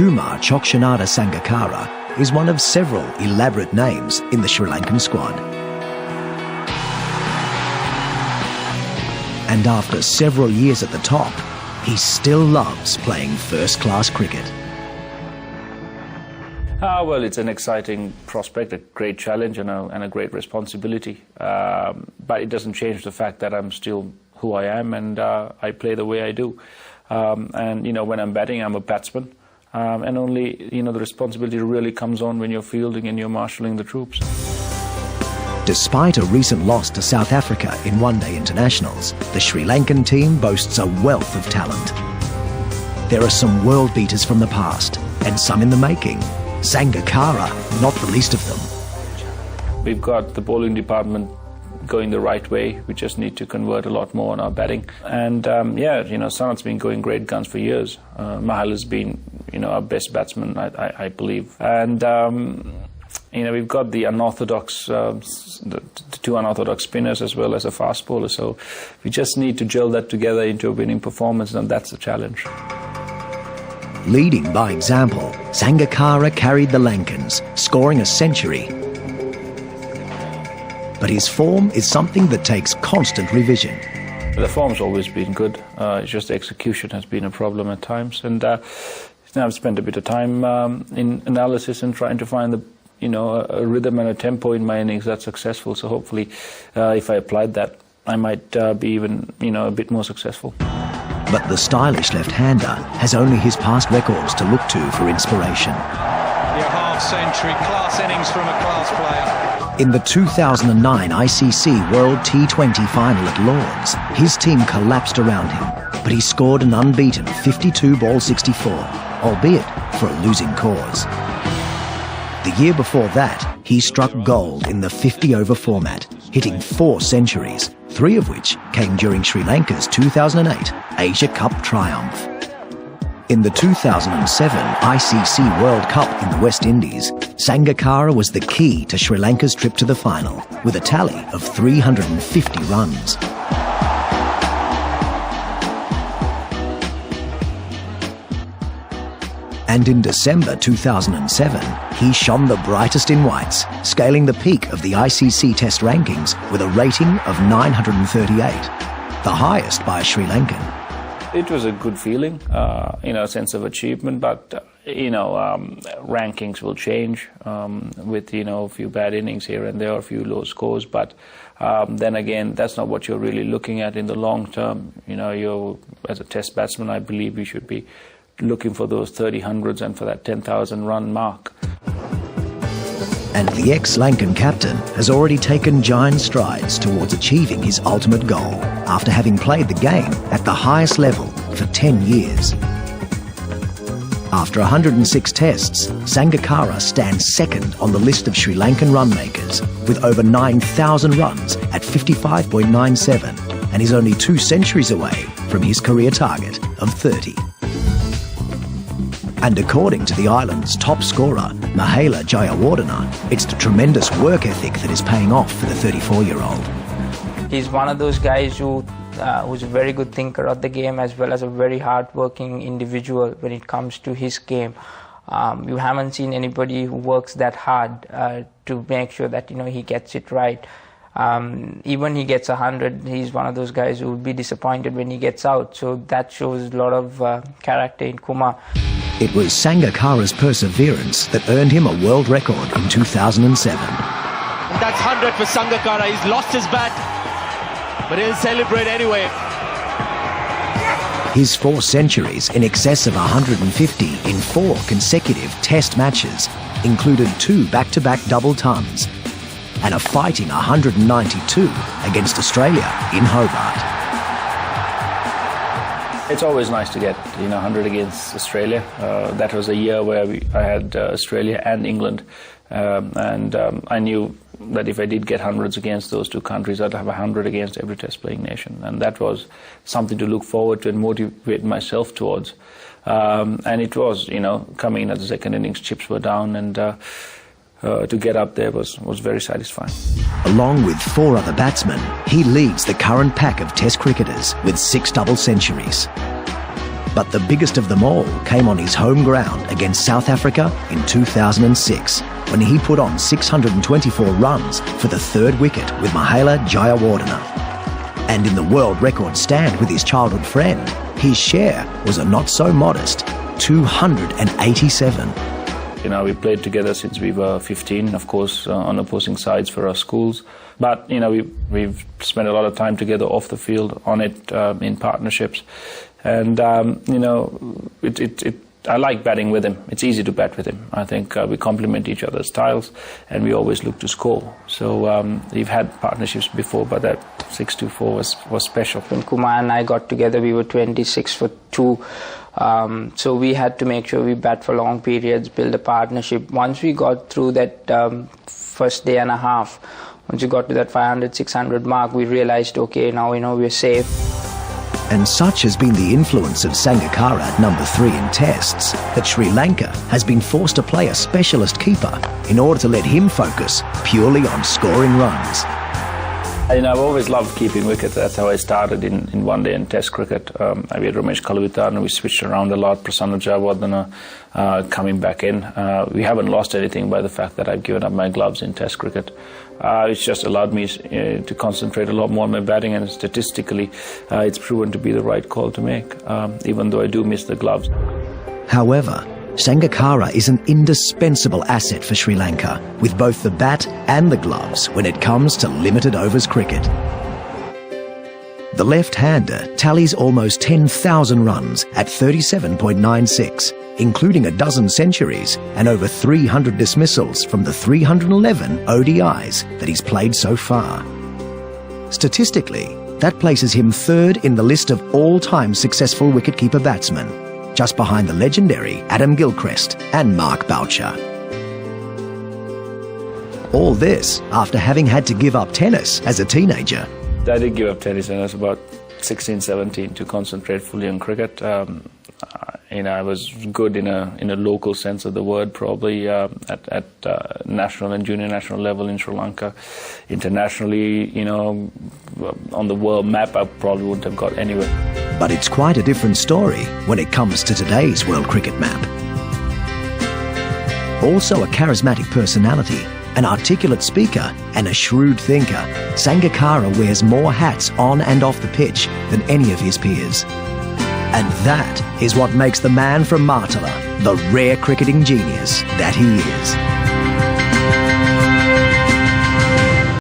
Kumar Sangakkara is one of several elaborate names in the Sri Lankan squad. And after several years at the top, he still loves playing first-class cricket. Well, it's an exciting prospect, a great challenge and a great responsibility. But it doesn't change the fact that I'm still who I am, and I play the way I do. And, when I'm batting, I'm a batsman. And only, the responsibility really comes on when you're fielding and you're marshalling the troops. Despite a recent loss to South Africa in one-day internationals, the Sri Lankan team boasts a wealth of talent. There are some world beaters from the past, and some in the making. Sangakkara, not the least of them. We've got the bowling department going the right way. We just need to convert a lot more on our batting. And Sanat's been going great guns for years. Mahal has been, our best batsman, I believe. And we've got the unorthodox, the two unorthodox spinners as well as a fast bowler. So we just need to gel that together into a winning performance, and that's the challenge. Leading by example, Sangakkara carried the Lankans, scoring a century. But his form is something that takes constant revision. The form's always been good. It's just the execution has been a problem at times. And now I've spent a bit of time in analysis and trying to find a rhythm and a tempo in my innings that's successful. So hopefully, if I applied that, I might be even, a bit more successful. But the stylish left-hander has only his past records to look to for inspiration. Your half-century class innings from a class player. In the 2009 ICC World T20 final at Lord's, his team collapsed around him, but he scored an unbeaten 52 ball 64, albeit for a losing cause. The year before that, he struck gold in the 50-over format, hitting 4 centuries, 3 of which came during Sri Lanka's 2008 Asia Cup triumph. In the 2007 ICC World Cup in the West Indies, Sangakkara was the key to Sri Lanka's trip to the final, with a tally of 350 runs. And in December 2007, he shone the brightest in whites, scaling the peak of the ICC Test rankings with a rating of 938, the highest by a Sri Lankan. It was a good feeling, a sense of achievement, but, rankings will change with, a few bad innings here and there, a few low scores, but then again, that's not what you're really looking at in the long term. As a Test batsman, I believe you should be looking for those 30-hundreds and for that 10,000 run mark. And the ex-Lankan captain has already taken giant strides towards achieving his ultimate goal after having played the game at the highest level for 10 years. After 106 tests, Sangakkara stands second on the list of Sri Lankan run makers with over 9,000 runs at 55.97 and is only 2 centuries away from his career target of 30. And according to the island's top scorer, Mahela Jayawardena, it's the tremendous work ethic that is paying off for the 34-year-old. He's one of those guys who's a very good thinker of the game, as well as a very hard-working individual when it comes to his game. You haven't seen anybody who works that hard to make sure that he gets it right. Even when he gets 100, he's one of those guys who would be disappointed when he gets out. So that shows a lot of character in Kumar. It was Sangakkara's perseverance that earned him a world record in 2007. That's 100 for Sangakkara. He's lost his bat, but he'll celebrate anyway. His 4 centuries in excess of 150 in 4 consecutive Test matches included 2 back-to-back double tons and a fighting 192 against Australia in Hobart. It's always nice to get 100 against Australia. That was a year where I had Australia and England, and I knew that if I did get hundreds against those 2 countries, I'd have 100 against every Test playing nation, and that was something to look forward to and motivate myself towards. And it was, coming in at the second innings, chips were down, and to get up there was very satisfying. Along with 4 other batsmen, he leads the current pack of Test cricketers with 6 double centuries. But the biggest of them all came on his home ground against South Africa in 2006, when he put on 624 runs for the third wicket with Mahela Jayawardena. And in the world record stand with his childhood friend, his share was a not-so-modest 287. You know, we played together since we were 15, of course, on opposing sides for our schools. But, you know, we've spent a lot of time together off the field, on it, in partnerships. And, you know, I like batting with him. It's easy to bat with him. I think we complement each other's styles, and we always look to score. So we've had partnerships before, but that 6-2-4 was special. When Kumar and I got together, we were 26 for 2. So we had to make sure we bat for long periods, build a partnership. Once we got through that first day and a half, once we got to that 500, 600 mark, we realized, okay, now we know we're safe. And such has been the influence of Sangakkara at number 3 in tests that Sri Lanka has been forced to play a specialist keeper in order to let him focus purely on scoring runs. You know, I've always loved keeping wickets. That's how I started in one day in Test cricket. We had Ramesh Kalavitha, and we switched around a lot. Prasanna Jayawardena coming back in. We haven't lost anything by the fact that I've given up my gloves in Test cricket. It's just allowed me to concentrate a lot more on my batting, and statistically, it's proven to be the right call to make, even though I do miss the gloves. However, Sangakkara is an indispensable asset for Sri Lanka, with both the bat and the gloves when it comes to limited overs cricket. The left-hander tallies almost 10,000 runs at 37.96, including a dozen centuries and over 300 dismissals from the 311 ODIs that he's played so far. Statistically, that places him third in the list of all-time successful wicketkeeper batsmen, just behind the legendary Adam Gilchrist and Mark Boucher. All this after having had to give up tennis as a teenager. I did give up tennis when I was about 16, 17 to concentrate fully on cricket. You know, I was good in a local sense of the word, probably at national and junior national level in Sri Lanka. Internationally, you know, on the world map, I probably wouldn't have got anywhere. But it's quite a different story when it comes to today's world cricket map. Also a charismatic personality, an articulate speaker and a shrewd thinker, Sangakkara wears more hats on and off the pitch than any of his peers. And that is what makes the man from Martala the rare cricketing genius that he is.